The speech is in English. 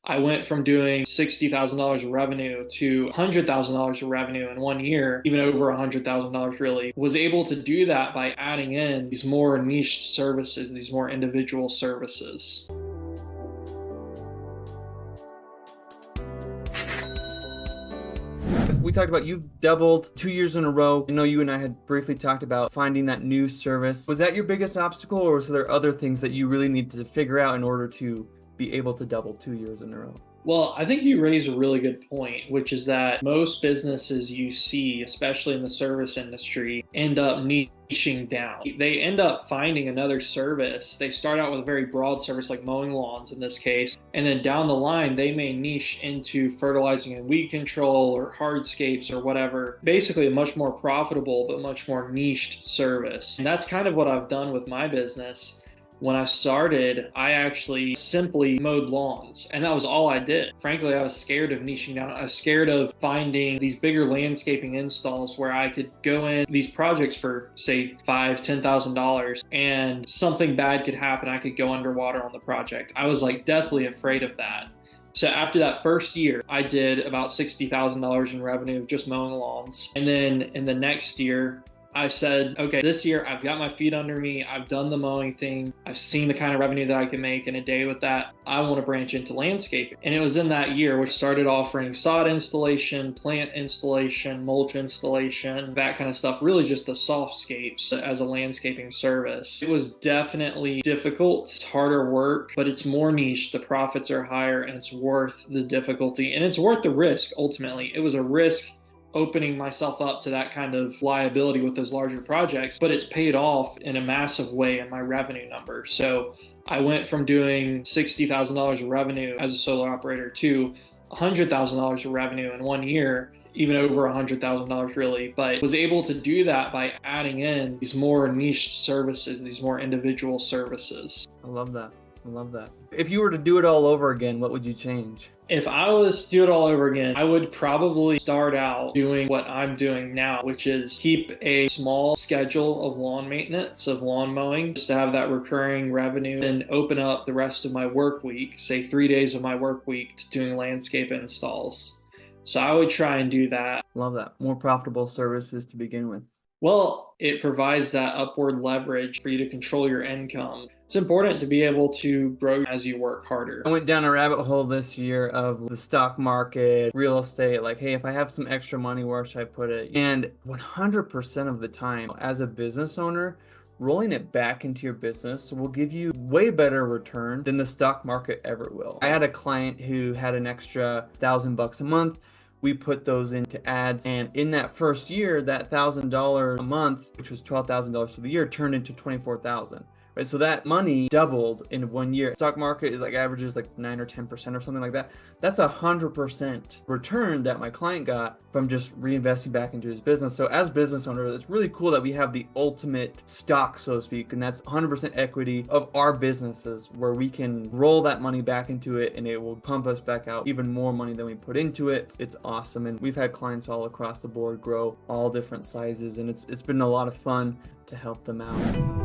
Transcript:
I went from doing $60,000 of revenue to $100,000 of revenue in 1 year, even over $100,000 really. Was able to do that by adding in these more niche services, these more individual services. We talked about you've doubled 2 years in a row. I know you and I had briefly talked about finding that new service. Was that your biggest obstacle, or was there other things that you really need to figure out in order to be able to double 2 years in a row? Well, I think you raise a really good point, which is that most businesses you see, especially in the service industry, end up niching down. They end up finding another service. They start out with a very broad service like mowing lawns in this case, and then down the line, they may niche into fertilizing and weed control or hardscapes or whatever. Basically, a much more profitable but much more niched service. And that's kind of what I've done with my business. When I started, I actually simply mowed lawns, and that was all I did. Frankly, I was scared of niching down. I was scared of finding these bigger landscaping installs where I could go in these projects for, say, $5,000, $10,000, and something bad could happen. I could go underwater on the project. I was like deathly afraid of that. So after that first year, I did about $60,000 in revenue just mowing lawns. And then in the next year, I said, okay, this year I've got my feet under me. I've done the mowing thing. I've seen the kind of revenue that I can make in a day with that. I want to branch into landscaping. And it was in that year which started offering sod installation, plant installation, mulch installation, that kind of stuff, really just the softscapes as a landscaping service. It was definitely difficult. It's harder work, but it's more niche. The profits are higher and it's worth the difficulty and it's worth the risk ultimately. It was a risk opening myself up to that kind of liability with those larger projects, but it's paid off in a massive way in my revenue number. So I went from doing $60,000 of revenue as a solar operator to $100,000 of revenue in 1 year, even over $100,000 really, but was able to do that by adding in these more niche services, these more individual services. I love that. I love that. If you were to do it all over again, what would you change? If I was to do it all over again, I would probably start out doing what I'm doing now, which is keep a small schedule of lawn maintenance, of lawn mowing, just to have that recurring revenue, and open up the rest of my work week, say 3 days of my work week, to doing landscape installs. So I would try and do that. Love that. More profitable services to begin with. Well, it provides that upward leverage for you to control your income. It's important to be able to grow as you work harder. I went down a rabbit hole this year of the stock market, real estate, like, hey, if I have some extra money, where should I put it? And 100% of the time, as a business owner, rolling it back into your business will give you way better return than the stock market ever will. I had a client who had an extra $1,000 a month. We put those into ads, and in that first year, that $1,000 a month, which was $12,000 for the year, turned into $24,000. Right, so that money doubled in 1 year. Stock market is like averages like 9 or 10% or something like that. That's 100% return that my client got from just reinvesting back into his business. So as business owners, it's really cool that we have the ultimate stock, so to speak, and that's 100% equity of our businesses, where we can roll that money back into it and it will pump us back out even more money than we put into it. It's awesome, and we've had clients all across the board grow, all different sizes, and it's been a lot of fun to help them out.